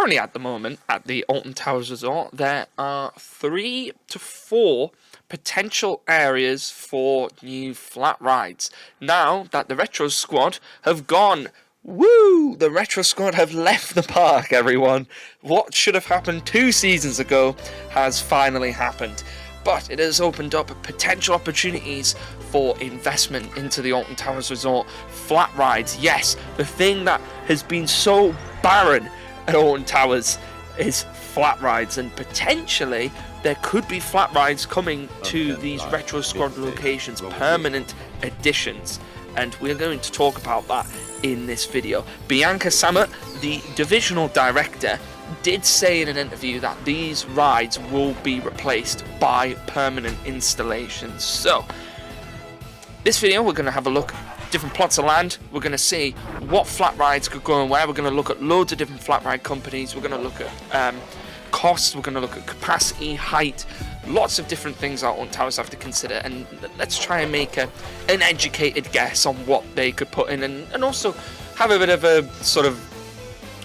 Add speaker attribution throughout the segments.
Speaker 1: currently at the moment at the Alton Towers Resort, there are 3 to 4 potential areas for new flat rides. Now that the Retro Squad have gone, woo! The Retro Squad have left the park, everyone. What should have happened 2 seasons ago has finally happened. But it has opened up potential opportunities for investment into the Alton Towers Resort. Flat rides, yes, the thing that has been so barren at Alton Towers is flat rides, and potentially there could be flat rides coming to these Retro Squad locations, permanent additions, and we're going to talk about that in this video. Bianca Sammet, the divisional director, did say in an interview that these rides will be replaced by permanent installations. So this video, we're going to have a look at different plots of land. We're going to see what flat rides could go and where. We're going to look at loads of different flat ride companies. We're going to look at costs. We're going to look at capacity, height, lots of different things that Alton Towers have to consider, and let's try and make an educated guess on what they could put in, and also have a bit of a sort of,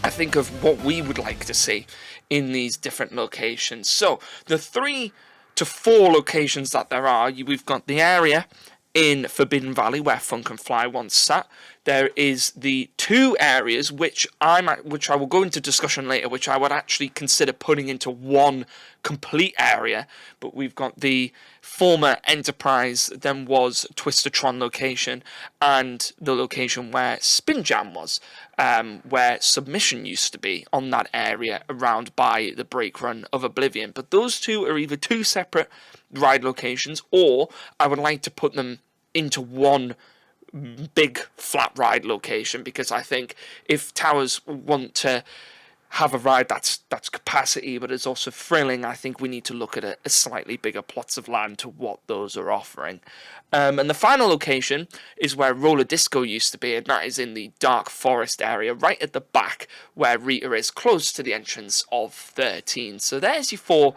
Speaker 1: I think, of what we would like to see in these different locations. So the 3 to 4 locations that there are, we've got the area in Forbidden Valley where Funk and Fly once sat. There is the 2 areas which I will go into discussion later, which I would actually consider putting into one complete area. But we've got the former Enterprise, then was Twistertron location, and the location where Spin Jam was, where Submission used to be on that area around by the break run of Oblivion. But those 2 are either 2 separate ride locations, or I would like to put them into one big flat ride location, because I think if Towers want to have a ride that's capacity but is also thrilling, I think we need to look at a slightly bigger plots of land to what those are offering. And the final location is where Roller Disco used to be, and that is in the Dark Forest area, right at the back where Rita is, close to the entrance of 13. So there's your 4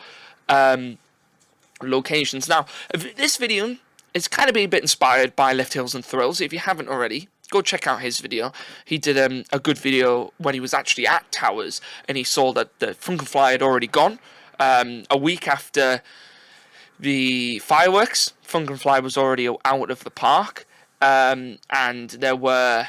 Speaker 1: locations. Now, this video is kind of being a bit inspired by Lift Hills and Thrills. If you haven't already, go check out his video. He did a good video when he was actually at Towers, and he saw that the Funk and Fly had already gone. A week after the fireworks, Funk and Fly was already out of the park, and there were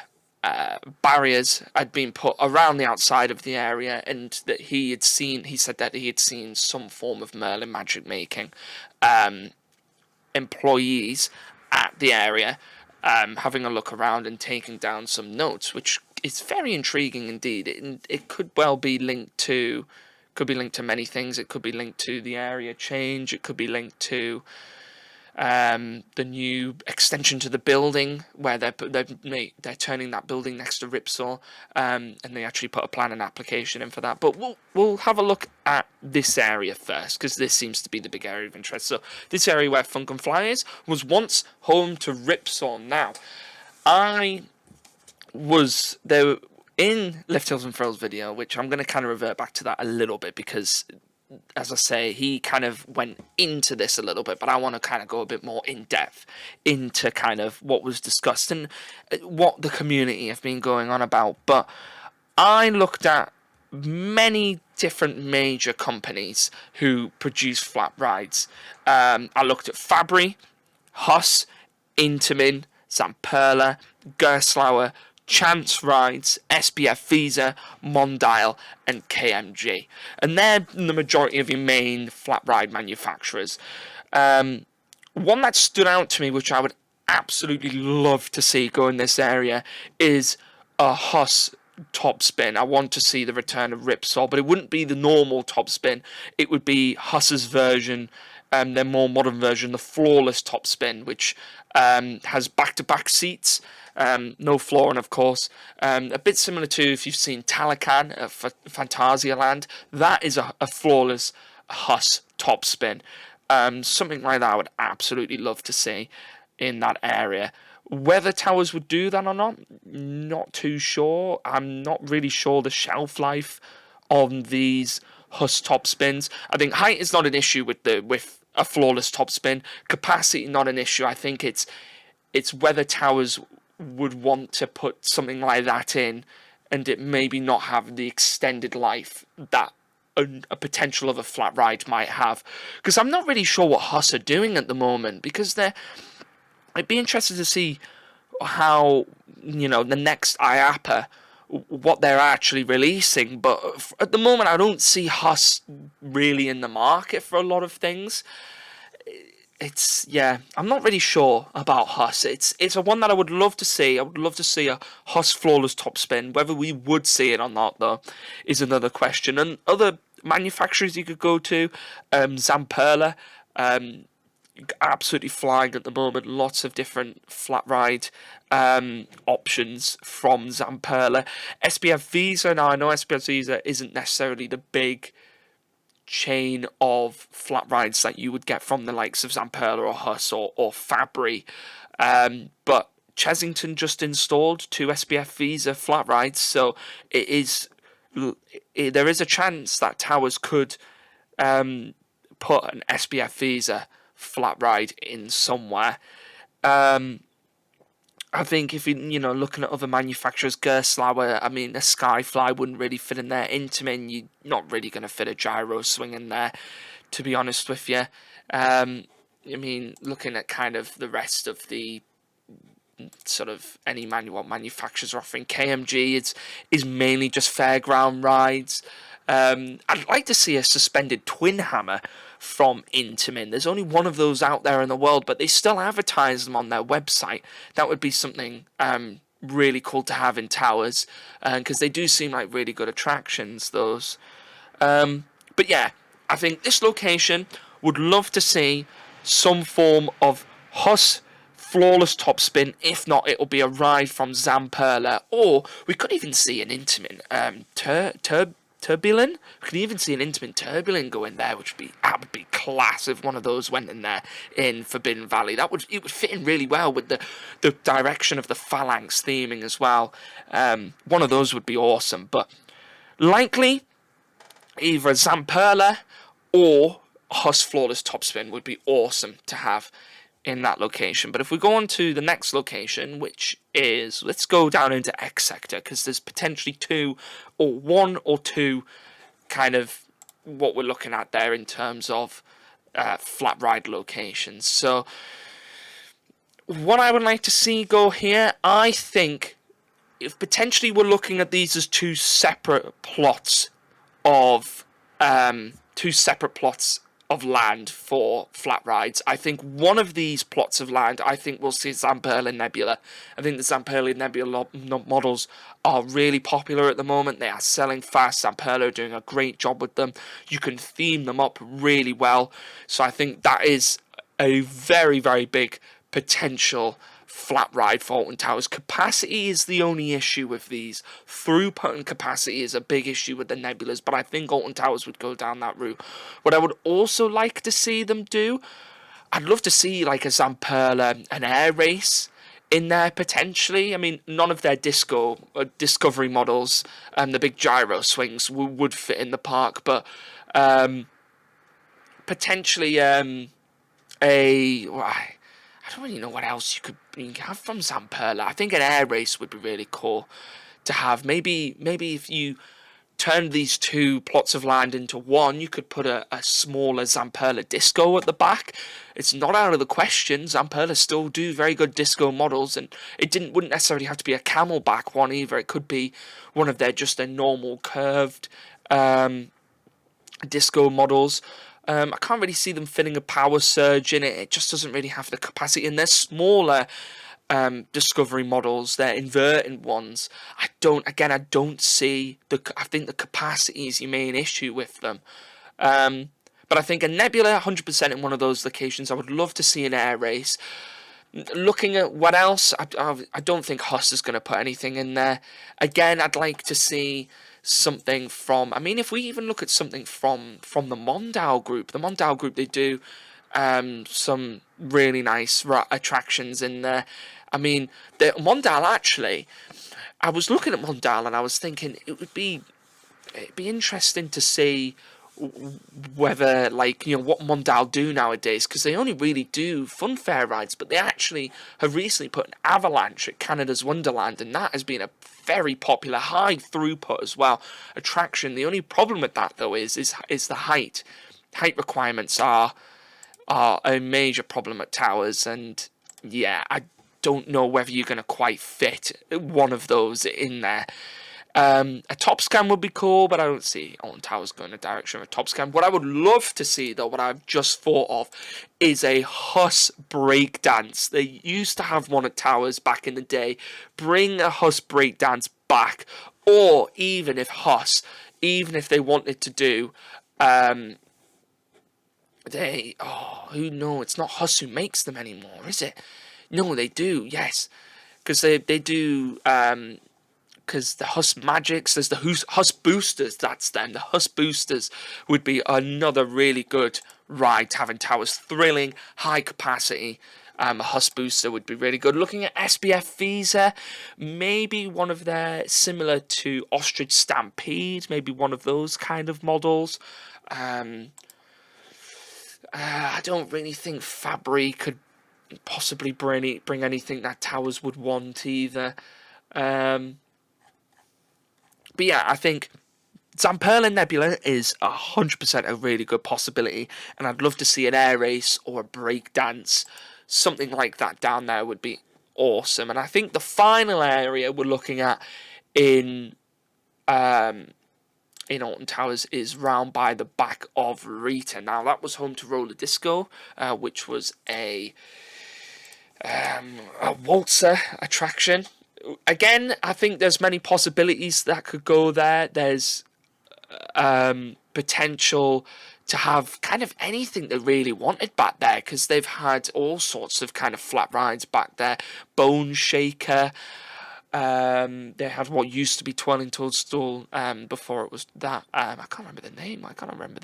Speaker 1: barriers had been put around the outside of the area, and that he said that he had seen some form of Merlin magic making employees at the area, having a look around and taking down some notes, which is very intriguing indeed. It could well be linked to many things. It could be linked to the area change. It could be linked to the new extension to the building, where they're turning that building next to Ripsaw, and they actually put a plan and application in for that. But we'll have a look at this area first, because this seems to be the big area of interest. So this area where Funk and Fly was once home to Ripsaw. Now, I was there in Lift Hills and Thrills video, which I'm going to kind of revert back to that a little bit, because as I say, he kind of went into this a little bit, but I want to kind of go a bit more in depth into kind of what was discussed and what the community have been going on about. But I looked at many different major companies who produce flat rides. I looked at Fabry, Huss, Intamin, Zamperla, Gerstlauer, Chance Rides, SBF Visa, Mondial, and KMG. And they're the majority of your main flat ride manufacturers. One that stood out to me, which I would absolutely love to see go in this area, is a Huss top spin. I want to see the return of Ripsaw, but it wouldn't be the normal top spin. It would be Huss's version, their more modern version, the flawless top spin, which has back-to-back seats, no flooring, of course. A bit similar to, if you've seen Talakan at Fantasia Land, that is a flawless Huss top spin. Something like that I would absolutely love to see in that area. Whether Towers would do that or not too sure. I'm not really sure the shelf life on these Huss top spins. I think height is not an issue with a flawless top spin. Capacity, not an issue. I think it's whether Towers would want to put something like that in and it maybe not have the extended life that a potential of a flat ride might have. Because I'm not really sure what Huss are doing at the moment, because I'd be interested to see how, the next IAPA, what they're actually releasing. But at the moment, I don't see Huss really in the market for a lot of things. I'm not really sure about Huss. It's a one that I would love to see. I would love to see a Huss flawless top spin. Whether we would see it or not, though, is another question. And other manufacturers you could go to, Zamperla, absolutely flying at the moment. Lots of different flat ride options from Zamperla. SPF Visa. Now I know SPF Visa isn't necessarily the big chain of flat rides that you would get from the likes of Zamperla or Huss or Fabry, but Chesington just installed 2 SPF Visa flat rides, so there is a chance that Towers could put an SPF Visa flat ride in somewhere. I think if you're looking at other manufacturers, Gerstlauer, I mean, a Skyfly wouldn't really fit in there. Intamin, you're not really going to fit a gyro swing in there, to be honest with you. I mean, looking at kind of the rest of the sort of any manufacturers are offering, KMG is mainly just fairground rides. I'd like to see a suspended twin hammer from Intamin. There's only one of those out there in the world, but they still advertise them on their website. That would be something really cool to have in Towers, because they do seem like really good attractions, those. But yeah, I think this location would love to see some form of Huss flawless top spin. If not, it'll be a ride from Zamperla, or we could even see an Intamin Turbulin. We could even see an Intamin Turbulin go in there, which would be class if one of those went in there in Forbidden Valley. It would fit in really well with the direction of the Phalanx theming as well. One of those would be awesome, but likely either Zamperla or Huss flawless topspin would be awesome to have in that location. But if we go on to the next location, which is, let's go down into X sector, because there's potentially one or two kind of what we're looking at there in terms of flat ride locations. So what I would like to see go here, I think if potentially we're looking at these as two separate plots of land for flat rides. I think one of these plots of land, I think we'll see Zamperla Nebula. I think the Zamperla Nebula models are really popular at the moment. They are selling fast. Zamperla are doing a great job with them. You can theme them up really well. So I think that is a very, very big potential flat ride for Alton Towers. Capacity is the only issue with these. Throughput and capacity is a big issue with the Nebulas, but I think Alton Towers would go down that route. What I would also like to see them do, I'd love to see like a Zamperla, an air race in there potentially. I mean, none of their Discovery models and the big gyro swings would fit in the park, but potentially I don't really know what else you could have from Zamperla. I think an air race would be really cool to have. Maybe if you turn these two plots of land into one, you could put a smaller Zamperla disco at the back. It's not out of the question. Zamperla still do very good disco models, and wouldn't necessarily have to be a camelback one either. It could be one of their normal curved disco models. I can't really see them fitting a power surge in it. It just doesn't really have the capacity. And they're smaller Discovery models. They're inverting ones. I don't see I think the capacity is your main issue with them. But I think a Nebula 100% in one of those locations. I would love to see an air race. Looking at what else, I don't think Huss is going to put anything in there. Again, I'd like to see something from, I mean, if we even look at something from the Mondale group, they do some really nice attractions in there. I mean, the Mondale actually, I was looking at Mondale and I was thinking it'd be interesting to see whether, like, you know, what Mondale do nowadays, because they only really do funfair rides, but they actually have recently put an avalanche at Canada's Wonderland, and that has been a very popular, high throughput as well attraction. The only problem with that, though, is the height. Height requirements are a major problem at Towers, and yeah, I don't know whether you're going to quite fit one of those in there. A top scan would be cool, but I don't see Alton Towers going in the direction of a top scan. What I would love to see, though, what I've just thought of, is a Huss breakdance. They used to have one at Towers back in the day. Bring a Huss breakdance back, or even if they wanted to do, who knows? It's not Huss who makes them anymore, is it? No, they do. Yes, because they do. Because the Huss Magics, there's the Huss Boosters, that's them. The Huss Boosters would be another really good ride to have in Towers. Thrilling, high capacity. A Huss Booster would be really good. Looking at SBF Visa, maybe one of their, similar to Ostrich Stampede, maybe one of those kind of models. I don't really think Fabry could possibly bring anything that Towers would want either. But yeah, I think Zamperla Nebula is 100% a really good possibility, and I'd love to see an air race or a break dance, something like that down there would be awesome. And I think the final area we're looking at in Alton Towers is round by the back of Rita. Now that was home to Roller Disco, which was a waltzer attraction. Again, I think there's many possibilities that could go there. There's potential to have kind of anything they really wanted back there, because they've had all sorts of kind of flat rides back there. Bone Shaker. They had what used to be Twirling Toadstool before it was that. I can't remember the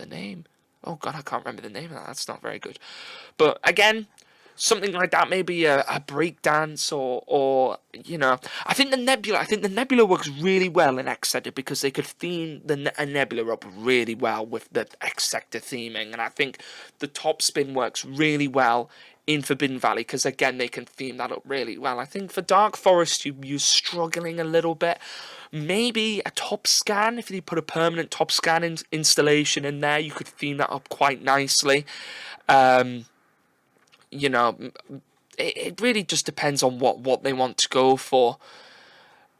Speaker 1: name. Oh god, I can't remember the name of that. That's not very good. But again, something like that, maybe a break dance, or you know, I think the Nebula works really well in X Sector, because they could theme a Nebula up really well with the X Sector theming, and I think the top spin works really well in Forbidden Valley, because again they can theme that up really well. I think for Dark Forest you're struggling a little bit. Maybe a top scan, if you put a permanent top scan installation in there, you could theme that up quite nicely. You know, it really just depends on what they want to go for,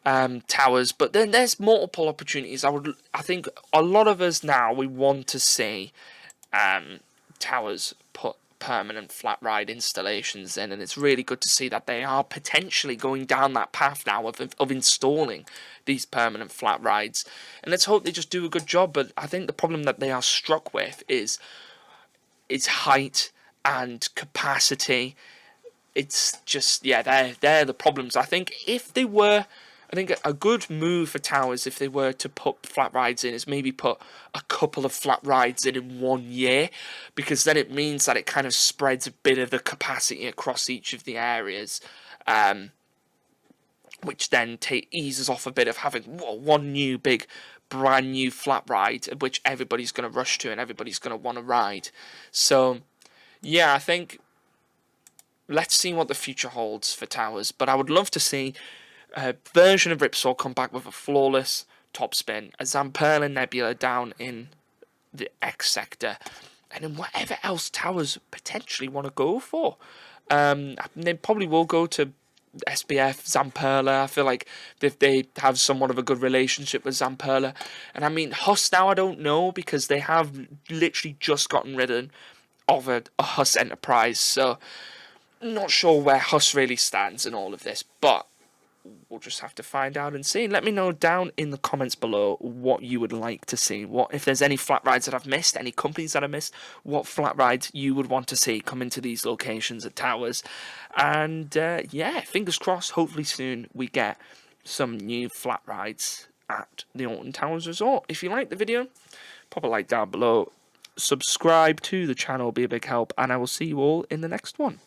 Speaker 1: Towers. But then there's multiple opportunities. I think a lot of us now, we want to see Towers put permanent flat ride installations in, and it's really good to see that they are potentially going down that path now of installing these permanent flat rides. And let's hope they just do a good job. But I think the problem that they are struck with is height and capacity. It's just, yeah, they're the problems. I think a good move for Towers, if they were to put flat rides in, is maybe put a couple of flat rides in 1 year, because then it means that it kind of spreads a bit of the capacity across each of the areas, which then eases off a bit of having one new big brand new flat ride, which everybody's going to rush to and everybody's going to want to ride. So yeah, I think let's see what the future holds for Towers. But I would love to see a version of Ripsaw come back with a flawless top spin, a Zamperla Nebula down in the X Sector, and then whatever else Towers potentially want to go for. They probably will go to SBF, Zamperla. I feel like they have somewhat of a good relationship with Zamperla. And I mean, Huss now, I don't know, because they have literally just gotten rid of a Huss Enterprise, so I'm not sure where Huss really stands in all of this, but we'll just have to find out and see. Let me know down in the comments below what you would like to see. If there's any flat rides that I've missed, any companies that I missed, what flat rides you would want to see come into these locations at Towers. And yeah, fingers crossed, hopefully soon we get some new flat rides at the Alton Towers Resort. If you liked the video, pop a like down below. Subscribe to the channel, be a big help, and I will see you all in the next one.